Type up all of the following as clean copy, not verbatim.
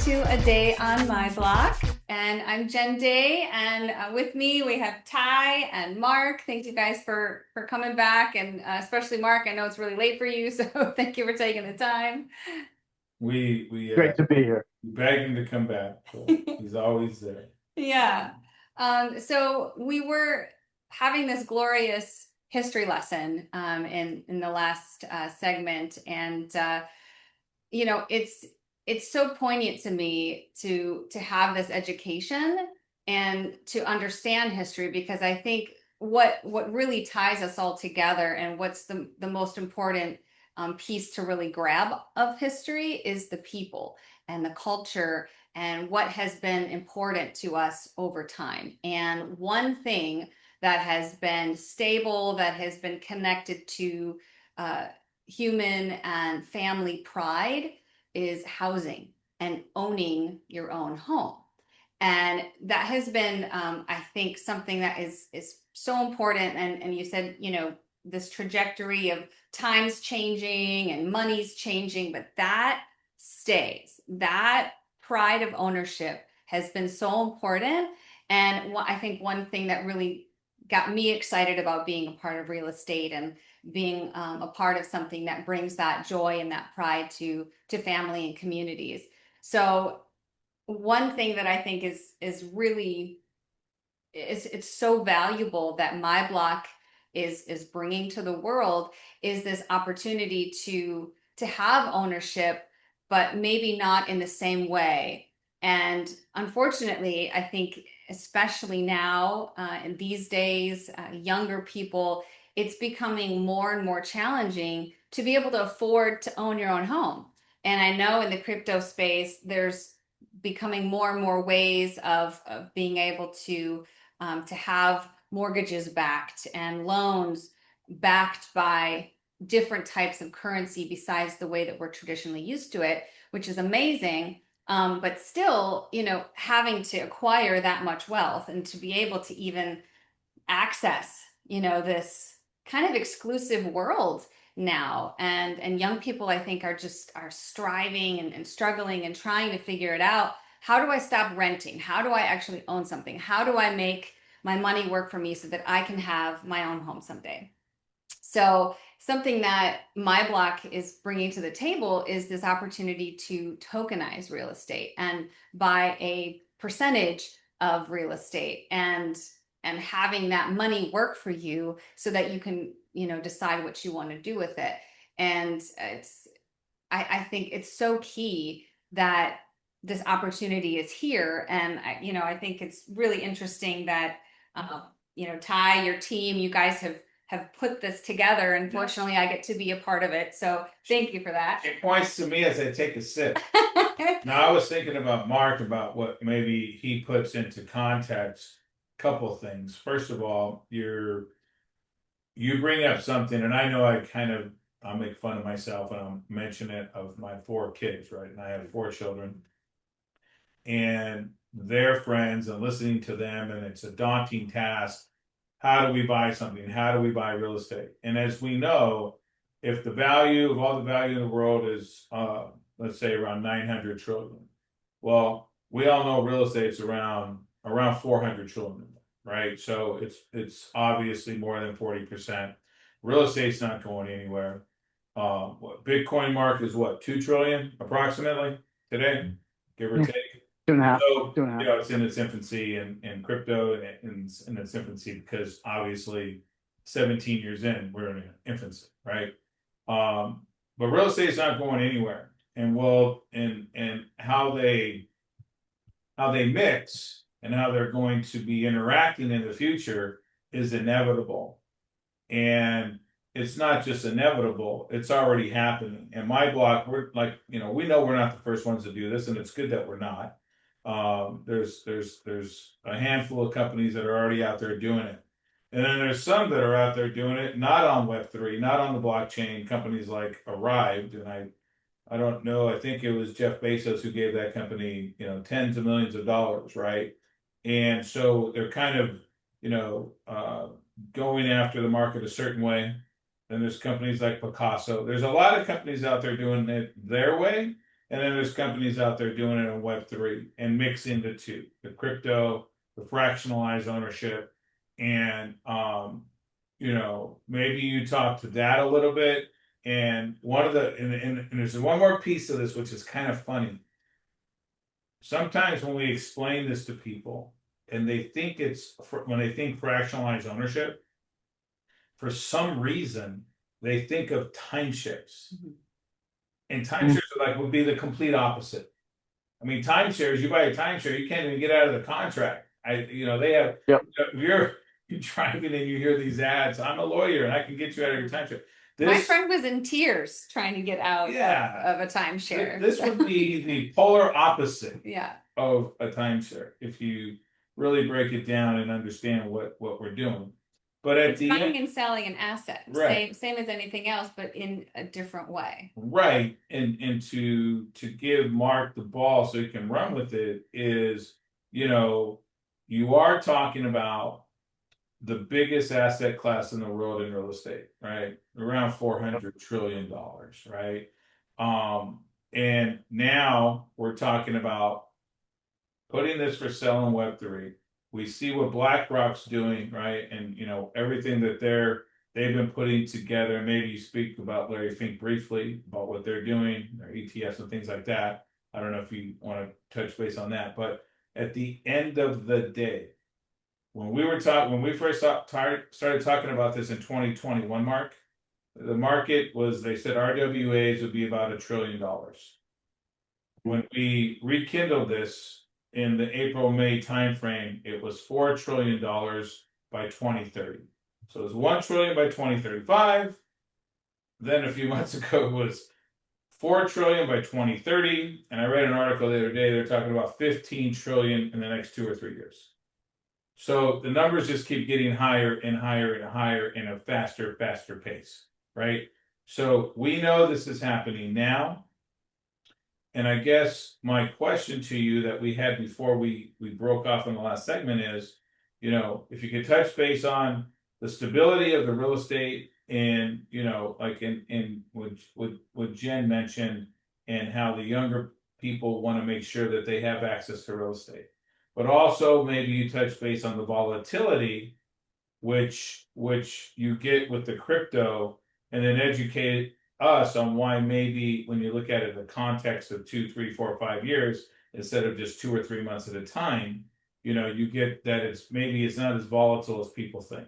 to A Day on myBlock. And I'm Jen Day, and with me we have Ty and Mark. Thank you guys for coming back, and especially Mark. I know it's really late for you, so thank you for taking the time. We Great to be here. begged him to come back. So he's always there. Yeah. So we were having this glorious history lesson in the last segment, and you know, it's so poignant to me to have this education and to understand history, because I think what really ties us all together, and what's the most important piece to really grab of history, is the people and the culture and what has been important to us over time. And one thing that has been stable, that has been connected to human and family pride, is housing and owning your own home. And that has been, I think, something that is so important. And you said, you know, this trajectory of times changing and money's changing, but that stays. That pride of ownership has been so important. And I think one thing that really got me excited about being a part of real estate and being a part of something that brings that joy and that pride to family and communities. So one thing that I think is really it's so valuable that myBlock is bringing to the world, is this opportunity to have ownership, but maybe not in the same way. And unfortunately, I think especially now in these days, younger people, it's becoming more and more challenging to be able to afford to own your own home. And I know in the crypto space, there's becoming more and more ways of being able to have mortgages backed and loans backed by different types of currency besides the way that we're traditionally used to it, which is amazing. But still, you know, having to acquire that much wealth and to be able to even access, you know, this kind of exclusive world now. And young people, I think, are striving and struggling and trying to figure it out. How do I stop renting? How do I actually own something? How do I make my money work for me so that I can have my own home someday? So something that myBlock is bringing to the table is this opportunity to tokenize real estate and buy a percentage of real estate, and having that money work for you so that you can, you know, decide what you want to do with it. And I think it's so key that this opportunity is here. And you know, I think it's really interesting that you know, Ty, your team, you guys have put this together. And fortunately, I get to be a part of it. So thank you for that. It points to me as I take a sip. Now I was thinking about Mark, about what maybe he puts into context. Couple of things. First of all, you bring up something, and I know I'll make fun of myself and I'll mention it, of my 4 kids, right? And I have 4 children and their friends, and listening to them, and it's a daunting task. How do we buy something? How do we buy real estate? And as we know, if the value of all the value in the world is let's say around 900 trillion, well, we all know real estate's around 400 trillion, right? So it's obviously more than 40%. Real estate's not going anywhere. What Bitcoin, Mark, is what, 2 trillion approximately today, give or Yeah. take. 2.5. So, 2.5. you know, it's in its infancy, and crypto in its infancy, because obviously 17 years in, we're in infancy, right? But real estate is not going anywhere. And well, and how they mix and how they're going to be interacting in the future is inevitable. And it's not just inevitable, it's already happening. And myBlock, we're like, you know we're not the first ones to do this, and it's good that we're not. There's a handful of companies that are already out there doing it. And then there's some that are out there doing it not on web3, not on the blockchain, companies like Arrived. And I don't know, I think it was Jeff Bezos who gave that company, you know, tens of millions of dollars, right? And so they're kind of, you know, going after the market a certain way. Then there's companies like Picasso. There's a lot of companies out there doing it their way, And then there's companies out there doing it in Web3 and mixing the two, the crypto, the fractionalized ownership. And, maybe you talk to that a little bit. And and there's one more piece of this, which is kind of funny. Sometimes when we explain this to people and they think when they think fractionalized ownership, for some reason, they think of timeshares. And timeshares would be the complete opposite. I mean, timeshares, you buy a timeshare, you can't even get out of the contract. They have, Yep. you're driving and you hear these ads, I'm a lawyer and I can get you out of your timeshare. My friend was in tears trying to get out of a timeshare. This would be the polar opposite yeah. of a timeshare if you really break it down and understand what we're doing. But at the buying and selling an asset, right. same as anything else, but in a different way. Right. And to give Mark the ball so he can run with it is, you are talking about the biggest asset class in the world in real estate, right? Around $400 trillion, right? And now we're talking about putting this for sale in Web3. We see what BlackRock's doing, right? And everything that they've been putting together. Maybe you speak about Larry Fink briefly about what they're doing, their ETFs and things like that. I don't know if you want to touch base on that, but at the end of the day, when we first started talking about this in 2021, Mark, the market they said RWAs would be about $1 trillion. When we rekindled this in the April-May timeframe, it was $4 trillion by 2030. So it was $1 trillion by 2035. Then a few months ago it was $4 trillion by 2030. And I read an article the other day, they're talking about 15 trillion in the next 2 or 3 years. So the numbers just keep getting higher and higher and higher in a faster pace, right? So we know this is happening now. And I guess my question to you that we had before we broke off in the last segment is, if you could touch base on the stability of the real estate and, like in what Jen mentioned and how the younger people want to make sure that they have access to real estate. But also maybe you touch base on the volatility, which you get with the crypto, and then educate us on why maybe when you look at it in the context of 2, 3, 4, 5 years, instead of just 2 or 3 months at a time, you get that it's not as volatile as people think.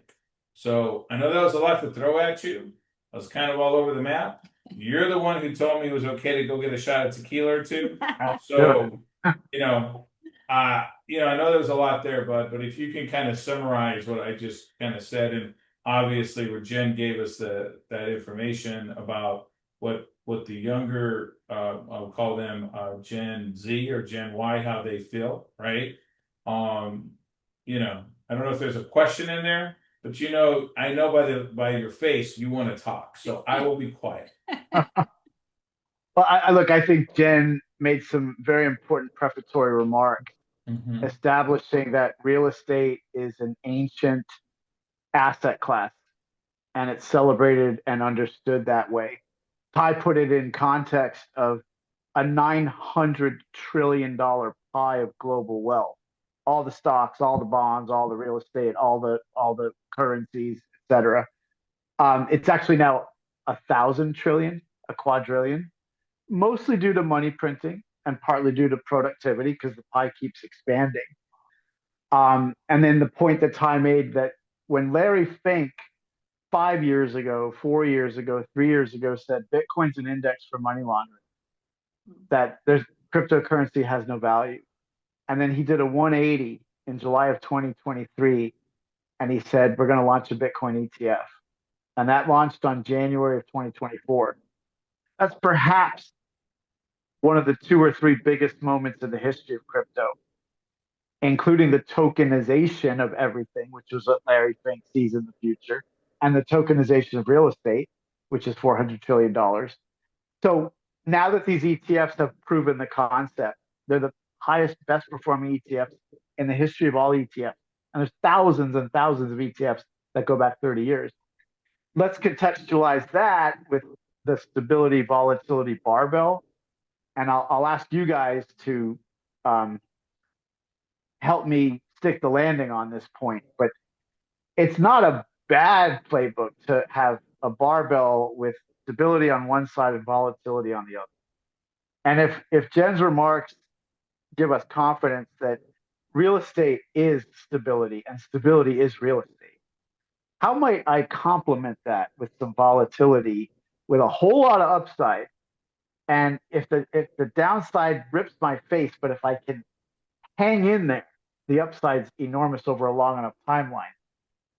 So I know that was a lot to throw at you. I was kind of all over the map. You're the one who told me it was okay to go get a shot of tequila or two. So, I know there's a lot there, but if you can kind of summarize what I just kind of said, and obviously where Jen gave us that information about what the younger, I'll call them Gen Z or Gen Y, how they feel, right? I don't know if there's a question in there, but I know by your face you want to talk, so I will be quiet. Well, I think Jen made some very important prefatory remarks, establishing that real estate is an ancient asset class, and it's celebrated and understood that way. Ty put it in context of a $900 trillion pie of global wealth. All the stocks, all the bonds, all the real estate, all the currencies, etc. It's actually now 1,000 trillion, a quadrillion, mostly due to money printing and partly due to productivity because the pie keeps expanding. And then the point that Ty made that when Larry Fink 5 years ago, 4 years ago, 3 years ago said Bitcoin's an index for money laundering, that there's cryptocurrency has no value. And then he did a 180 in July of 2023, and he said, we're going to launch a Bitcoin ETF. And that launched on January of 2024. That's perhaps one of the 2 or 3 biggest moments in the history of crypto, including the tokenization of everything, which is what Larry Fink sees in the future, and the tokenization of real estate, which is $400 trillion. So now that these ETFs have proven the concept, they're the highest, best performing ETFs in the history of all ETFs. And there's thousands and thousands of ETFs that go back 30 years. Let's contextualize that with the stability, volatility barbell and I'll ask you guys to help me stick the landing on this point, but it's not a bad playbook to have a barbell with stability on one side and volatility on the other. And if Jen's remarks give us confidence that real estate is stability and stability is real estate, how might I complement that with some volatility with a whole lot of upside? And if the downside rips my face, but if I can hang in there, the upside's enormous over a long enough timeline.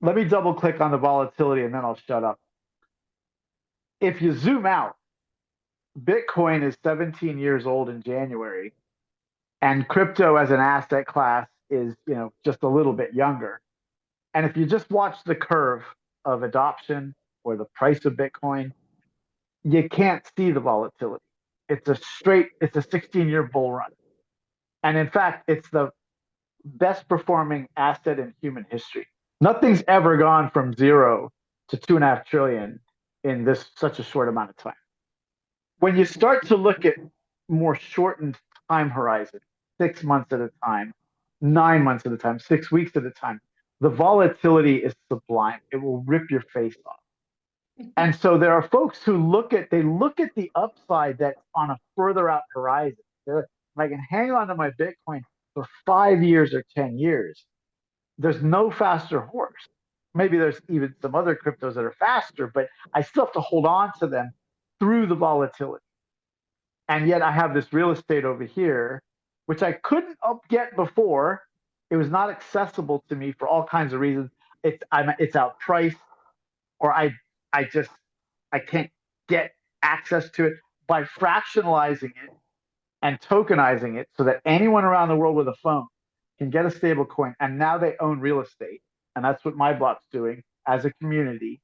Let me double click on the volatility and then I'll shut up. If you zoom out, Bitcoin is 17 years old in January, and crypto as an asset class is, just a little bit younger. And if you just watch the curve of adoption or the price of Bitcoin, you can't see the volatility. It's a 16-year bull run. And in fact, it's the best performing asset in human history. Nothing's ever gone from 0 to 2.5 trillion in such a short amount of time. When you start to look at more shortened time horizon, 6 months at a time, 9 months at a time, 6 weeks at a time, the volatility is sublime. It will rip your face off. And so there are folks who look at the upside that's on a further out horizon. If I can hang on to my Bitcoin for 5 years or 10 years, there's no faster horse. Maybe there's even some other cryptos that are faster, but I still have to hold on to them through the volatility. And yet I have this real estate over here, which I couldn't get before. It was not accessible to me for all kinds of reasons. It's outpriced, or I can't get access to it. By fractionalizing it and tokenizing it so that anyone around the world with a phone can get a stable coin, and now they own real estate. And that's what myBlock's doing as a community.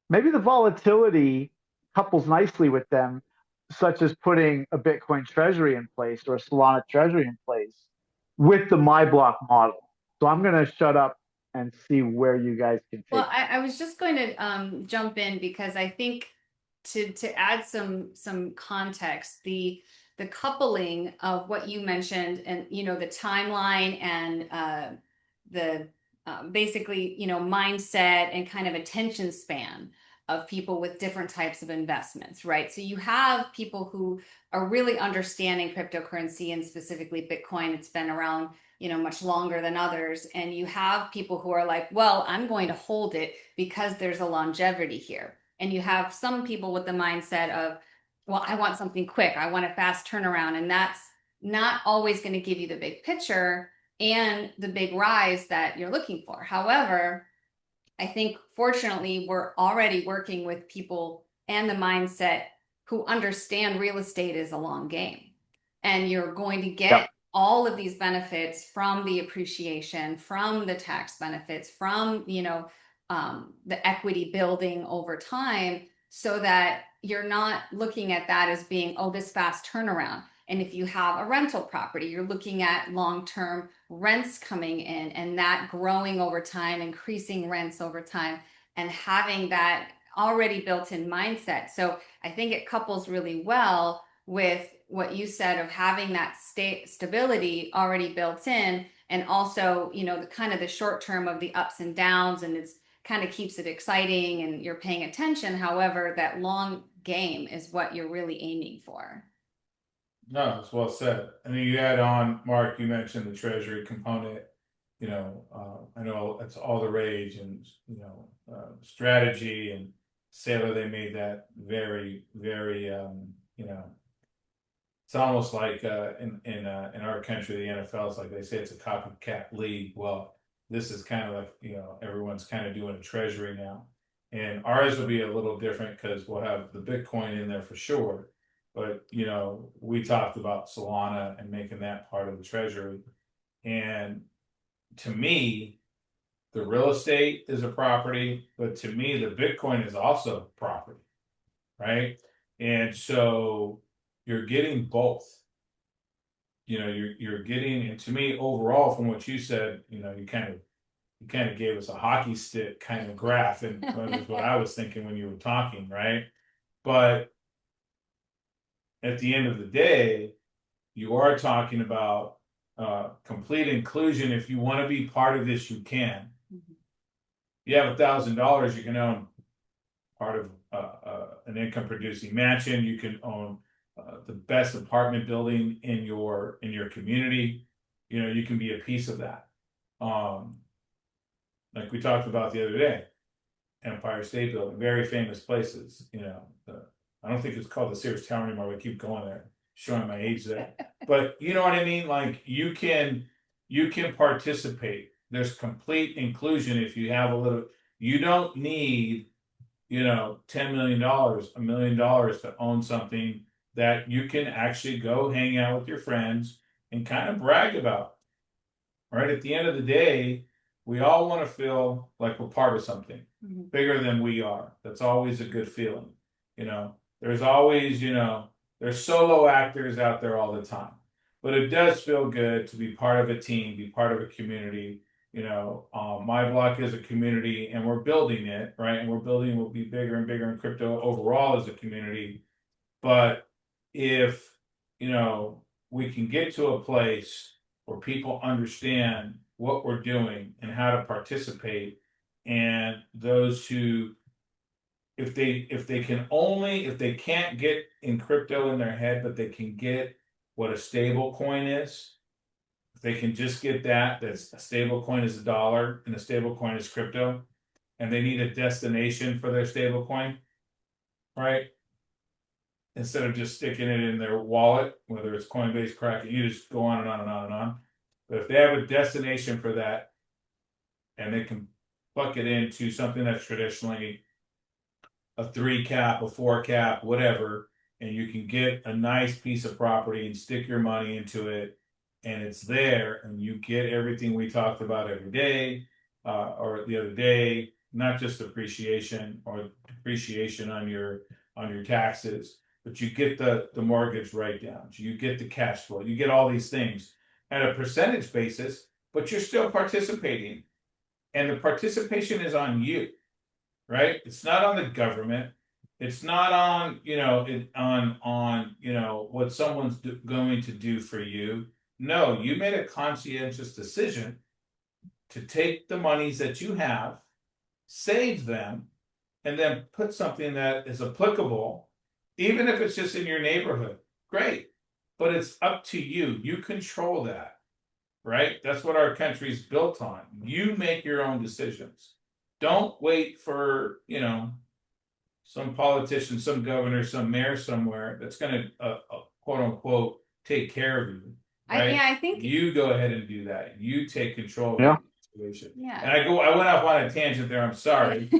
Maybe the volatility couples nicely with them, such as putting a Bitcoin treasury in place or a Solana treasury in place with the myBlock model. So I'm going to shut up and see where you guys can take. Well, I was just going to jump in because I think to add some context, the coupling of what you mentioned and the timeline and the basically mindset and kind of attention span of people with different types of investments, right? So you have people who are really understanding cryptocurrency and specifically Bitcoin. It's been around much longer than others. And you have people who are like, well, I'm going to hold it because there's a longevity here. And you have some people with the mindset of, well, I want something quick. I want a fast turnaround. And that's not always going to give you the big picture and the big rise that you're looking for. However, I think fortunately we're already working with people and the mindset who understand real estate is a long game. And you're going to get all of these benefits from the appreciation, from the tax benefits, from the equity building over time, so that you're not looking at that as being, oh, this fast turnaround. And if you have a rental property, you're looking at long-term rents coming in and that growing over time, increasing rents over time, and having that already built-in mindset. So I think it couples really well with what you said of having that stability already built in, and also the kind of the short term of the ups and downs, and it's kind of keeps it exciting and you're paying attention. However, that long game is what you're really aiming for. No, it's well said. I mean, you add on, Mark, you mentioned the treasury component. I know it's all the rage, and strategy and Sailor, they made that very, very it's almost like in our country, the NFL is like they say it's a copycat league. Well, this is kind of like everyone's kind of doing a treasury now, and ours will be a little different because we'll have the Bitcoin in there for sure. But we talked about Solana and making that part of the treasury, and to me, the real estate is a property, but to me, the Bitcoin is also property, right? And so you're getting both. You're getting, and to me, overall, from what you said, you kind of gave us a hockey stick kind of graph, and that was what I was thinking when you were talking, right? But at the end of the day, you are talking about complete inclusion. If you want to be part of this, you can. Mm-hmm. You have $1,000, you can own part of an income producing mansion. You can own the best apartment building in your community. You know, you can be a piece of that. Like we talked about the other day, Empire State Building, very famous places. You know, I don't think it's called the Sears Tower anymore. We keep going there, showing my age there. But you know what I mean? like you can participate. There's complete inclusion if you have a little. You don't need, you know, $10 million, $1 million to own something that you can actually go hang out with your friends and kind of brag about. Right? At the end of the day, we all want to feel like we're part of something bigger than we are. That's always a good feeling. You know, there's always, you know, there's solo actors out there all the time, but it does feel good to be part of a team, be part of a community. You know, myBlock is a community and we're building it, right? And we're building, will be bigger and bigger in crypto overall as a community. But if, you know, we can get to a place where people understand what we're doing and how to participate, and those who, if they can't get in crypto in their head, but they can get what a stable coin is, if they can just get that's a stable coin is $1 and a stable coin is crypto, and they need a destination for their stable coin, right? Instead of just sticking it in their wallet, whether it's Coinbase, Kraken, you just go on and on and on and on. But if they have a destination for that, and they can plug it into something that's traditionally a 3 cap, a 4 cap, whatever, and you can get a nice piece of property and stick your money into it, and it's there, and you get everything we talked about every day, or the other day, not just appreciation or depreciation on your taxes, but you get the mortgage write-downs, you get the cash flow, you get all these things at a percentage basis, but you're still participating. And the participation is on you, right? It's not on the government. It's not on, you know, you know, what someone's going to do for you. No, you made a conscientious decision to take the monies that you have, save them, and then put something that is applicable, even if it's just in your neighborhood. Great. But it's up to you. You control that, right? That's what our country's built on. You make your own decisions. Don't wait for, you know, some politician, some governor, some mayor somewhere that's going to, quote unquote, take care of you. Right? I think you go ahead and do that. You take control of the situation. Yeah. And I went off on a tangent there. I'm sorry.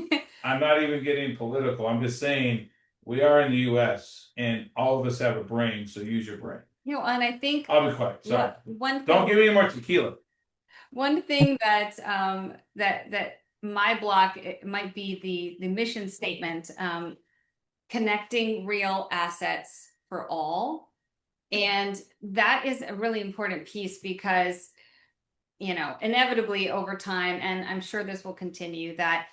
I'm not even getting political. I'm just saying we are in the US and all of us have a brain, so use your brain. You know, and I think I'll be quiet. Sorry. Don't give me any more tequila. One thing that that myBlock, it might be the mission statement, connecting real assets for all. And that is a really important piece because, you know, inevitably over time, and I'm sure this will continue, that,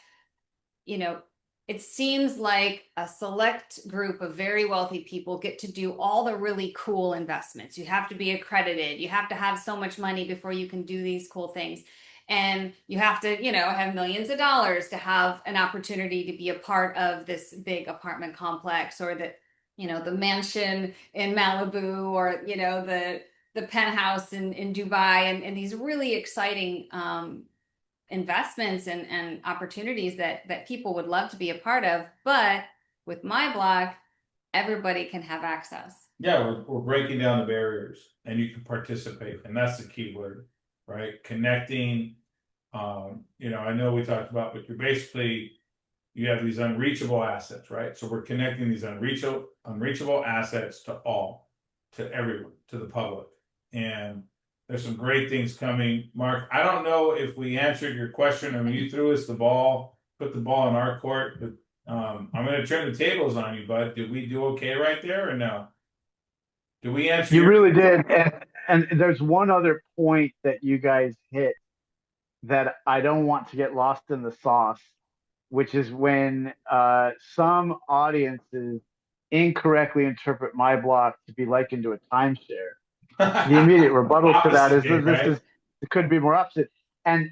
you know, it seems like a select group of very wealthy people get to do all the really cool investments. You have to be accredited. You have to have so much money before you can do these cool things. And you have to, you know, have millions of dollars to have an opportunity to be a part of this big apartment complex, or the, you know, the mansion in Malibu, or, you know, the penthouse in Dubai, and these really exciting investments and opportunities that people would love to be a part of. But with myBlock, everybody can have access. Yeah, we're breaking down the barriers and you can participate. And that's the key word, right? Connecting. You know, I know we talked about, but you're basically, you have these unreachable assets, right? So we're connecting these unreachable assets to everyone, to the public. And there's some great things coming. Mark, I don't know if we answered your question. I mean, you threw us the ball, put the ball in our court, but I'm going to turn the tables on you, bud. Did we do okay right there or no? Did we answer? You really did. And there's one other point that you guys hit that I don't want to get lost in the sauce, which is when some audiences incorrectly interpret myBlock to be likened to a timeshare. The immediate rebuttal to that is Opposite, right? it could be more opposite. And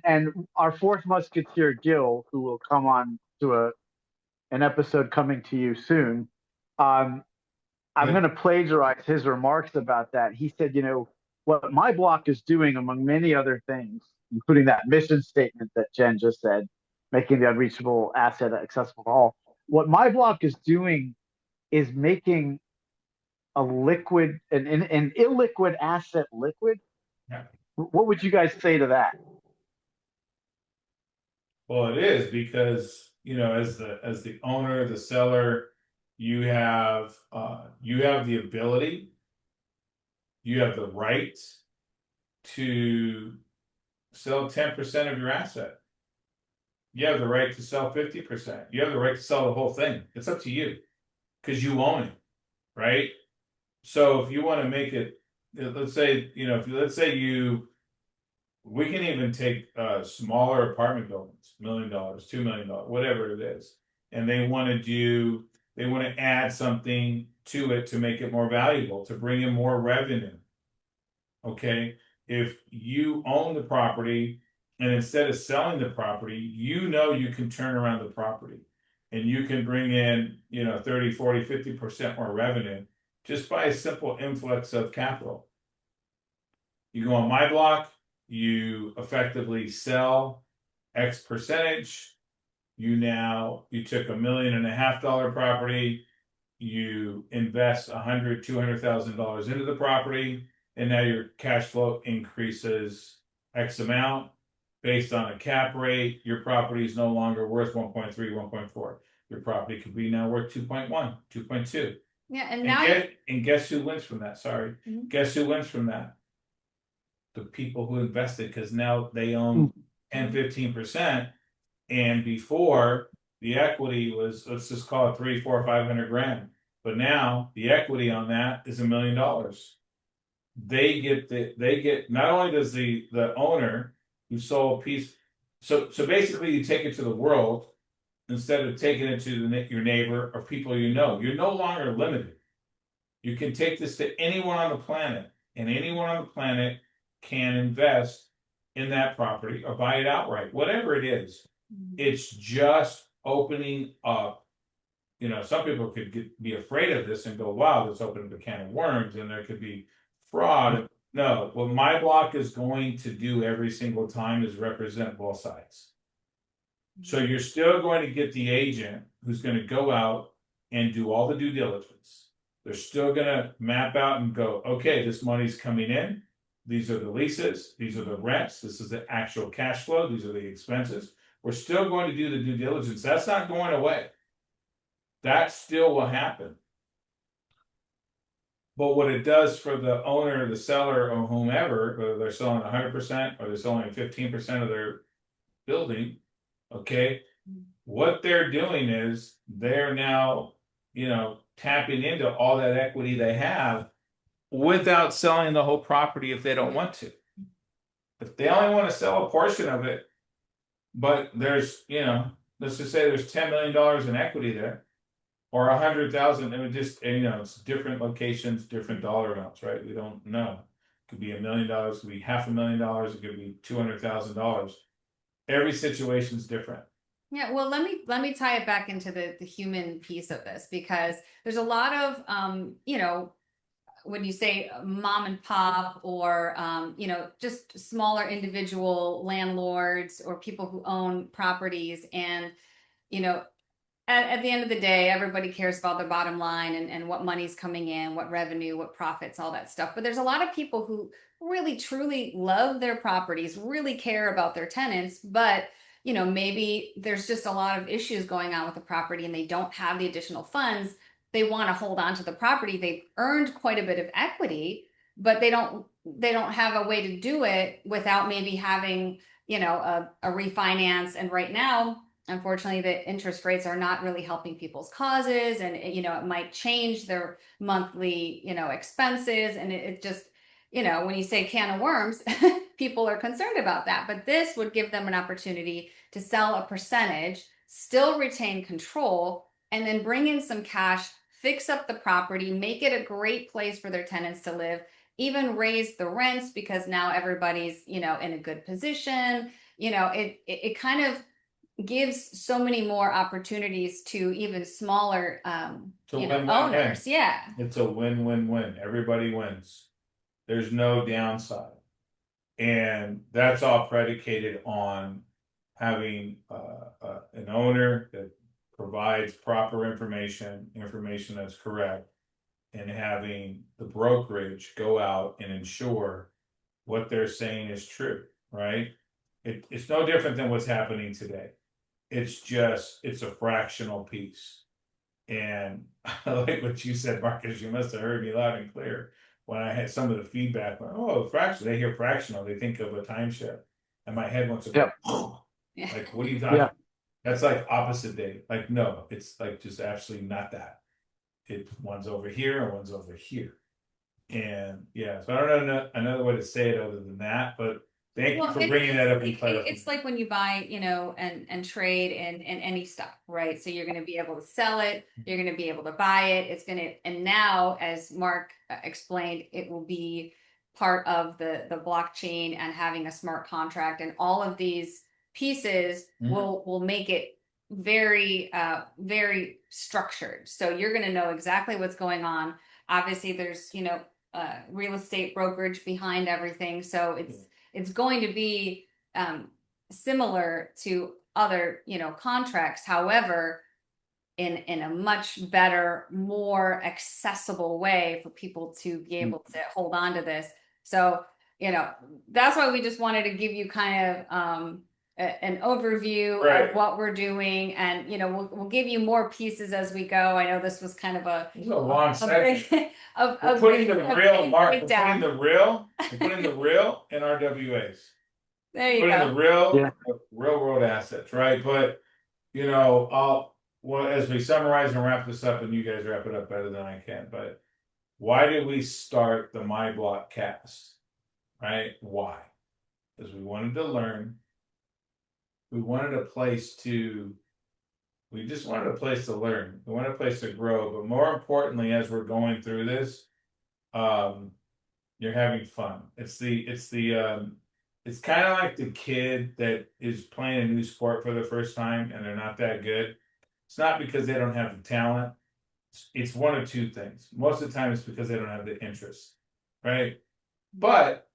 our fourth musketeer, Gil, who will come on to an episode coming to you soon, I'm going to plagiarize his remarks about that. He said, what myBlock is doing, among many other things, including that mission statement that Jen just said, making the unreachable asset accessible to all. What myBlock is doing is making an illiquid asset liquid. Yeah. What would you guys say to that? Well, it is because, as the owner, the seller, you have the ability, you have the right to sell 10% of your asset. You have the right to sell 50%. You have the right to sell the whole thing. It's up to you because you own it, right? So if you want to make it, let's say, we can even take smaller apartment buildings, $1 million, $2 million, whatever it is, and they want to add something to it to make it more valuable, to bring in more revenue. Okay, if you own the property and instead of selling the property, you can turn around the property and you can bring in 30, 40, 50% more revenue just by a simple influx of capital. You go on myBlock, you effectively sell X percentage. You took $1.5 million property, you invest $100,000-$200,000 into the property, and now your cash flow increases X amount based on a cap rate. Your property is no longer worth 1.3, 1.4. Your property could be now worth 2.1, 2.2. Yeah, and guess who wins from that? Sorry. Mm-hmm. Guess who wins from that? The people who invested, because now they own 10, 15%. And before, the equity was, let's just call it 300, 400, 500 grand. But now the equity on that is $1 million. They get not only does the owner who sold a piece, so basically you take it to the world instead of taking it to your neighbor or people you're no longer limited. You can take this to anyone on the planet, and anyone on the planet can invest in that property or buy it outright, whatever it is. It's just opening up. Some people could be afraid of this and go, wow, this opened a can of worms and there could be fraud. No, what myBlock is going to do every single time is represent both sides. So you're still going to get the agent who's going to go out and do all the due diligence. They're still going to map out and go, okay, this money's coming in. These are the leases. These are the rents. This is the actual cash flow. These are the expenses. We're still going to do the due diligence. That's not going away. That still will happen. But what it does for the owner, the seller, or whomever, whether they're selling 100% or they're selling 15% of their building, okay, what they're doing is they're now, tapping into all that equity they have without selling the whole property if they don't want to. If they only want to sell a portion of it, but there's, let's just say there's $10 million in equity there, or 100,000, and it's different locations, different dollar amounts, right? We don't know. It could be $1 million, it could be $500,000, it could be $200,000. Every situation is different. Yeah, well, let me tie it back into the human piece of this, because there's a lot of when you say mom and pop or just smaller individual landlords or people who own properties, and at the end of the day, everybody cares about their bottom line and what money's coming in, what revenue, what profits, all that stuff. But there's a lot of people who really truly love their properties, really care about their tenants, but maybe there's just a lot of issues going on with the property and they don't have the additional funds. They want to hold on to the property. They've earned quite a bit of equity, but they don't have a way to do it without maybe having, a refinance. And right now, unfortunately, the interest rates are not really helping people's causes, and it might change their monthly, expenses. And it just, when you say can of worms, people are concerned about that. But this would give them an opportunity to sell a percentage, still retain control, and then bring in some cash fix up the property, make it a great place for their tenants to live, even raise the rents because now everybody's, in a good position. It kind of gives so many more opportunities to even smaller owners. Yeah. It's a win-win-win. Everybody wins. There's no downside. And that's all predicated on having an owner that provides proper information that's correct, and having the brokerage go out and ensure what they're saying is true, right? It's no different than what's happening today. It's a fractional piece. And I like what you said, Marcus. You must have heard me loud and clear when I had some of the feedback. Fractional. They hear fractional, they think of a timeshare. And my head wants to go, like, what are you talking about? That's like opposite day. Like, no, it's like just absolutely not that. One's over here and one's over here. And yeah, so I don't know another way to say it other than that, but thank you for bringing that up. It's like when you buy, and trade in any stock, right? So you're going to be able to sell it, you're going to be able to buy it. And now, as Mark explained, it will be part of the blockchain and having a smart contract, and all of these pieces will make it very, very structured. So you're going to know exactly what's going on. Obviously, there's, real estate brokerage behind everything. So it's going to be similar to other, contracts. However, in a much better, more accessible way for people to be able to hold on to this. So, that's why we just wanted to give you kind of an overview of what we're doing, and we'll give you more pieces as we go. I know this was kind of a long section. We're putting the real in RWAs. There you go. Putting the real world assets, right? But as we summarize and wrap this up, and you guys wrap it up better than I can, but why did we start the myBlock cast? Right? Why? Because we wanted to learn. We just wanted a place to learn. We wanted a place to grow. But more importantly, as we're going through this, you're having fun. It's kind of like the kid that is playing a new sport for the first time and they're not that good. It's not because they don't have the talent. It's one of two things. Most of the time it's because they don't have the interest, right? But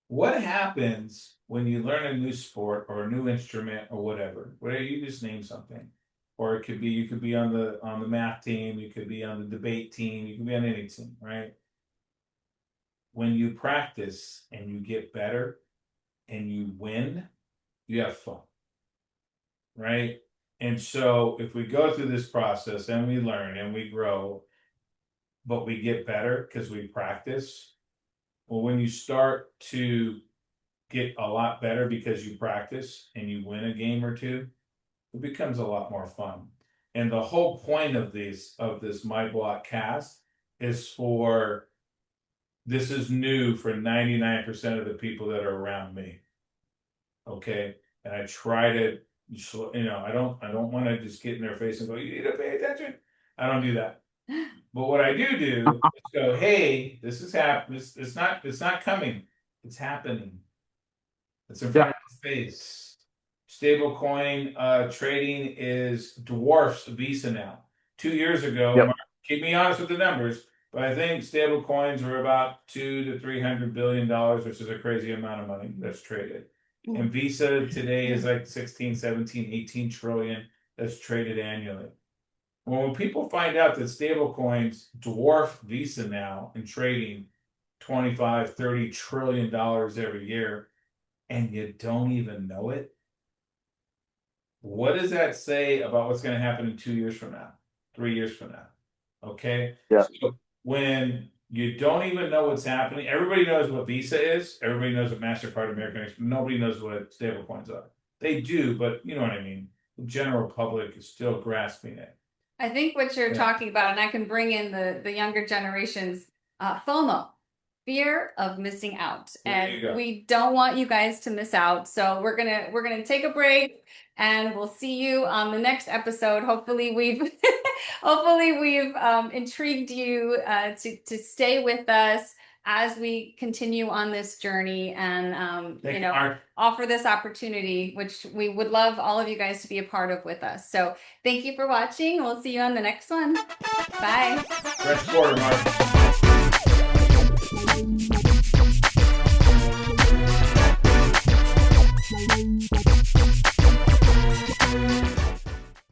what happens when you learn a new sport or a new instrument or whatever you just name something, or you could be on the math team, you could be on the debate team, you could be on any team, right? When you practice and you get better and you win, you have fun, right? And so if we go through this process and we learn and we grow, but we get better because we practice, well, when you start to get a lot better because you practice and you win a game or two, it becomes a lot more fun. And the whole point of this myBlock cast is this is new for 99% of the people that are around me. Okay. And I try to, I don't want to just get in their face and go, you need to pay attention. I don't do that. But what I do is go, hey, this is happening. It's not coming. It's happening. It's in front of his face. Stablecoin trading dwarfs Visa now. 2 years ago, Mark, keep me honest with the numbers, but I think stablecoins were about $200 to $300 billion, which is a crazy amount of money that's traded. And Visa today is like 16, 17, 18 trillion that's traded annually. When people find out that stablecoins dwarf Visa now in trading $25, $30 trillion every year, and you don't even know it, what does that say about what's going to happen in 2 years from now, 3 years from now? Okay. Yeah. So when you don't even know what's happening, everybody knows what Visa is. Everybody knows what MasterCard, American Express. Nobody knows what stablecoins are. They do, but you know what I mean. The general public is still grasping it. I think what you're talking about, and I can bring in the younger generations, FOMO, fear of missing out, and we don't want you guys to miss out. So we're gonna take a break, and we'll see you on the next episode. Hopefully, we've Hopefully we've intrigued you to stay with us as we continue on this journey and offer this opportunity, which we would love all of you guys to be a part of with us. So thank you for watching. We'll see you on the next one. Bye. Fresh quarter, Mark.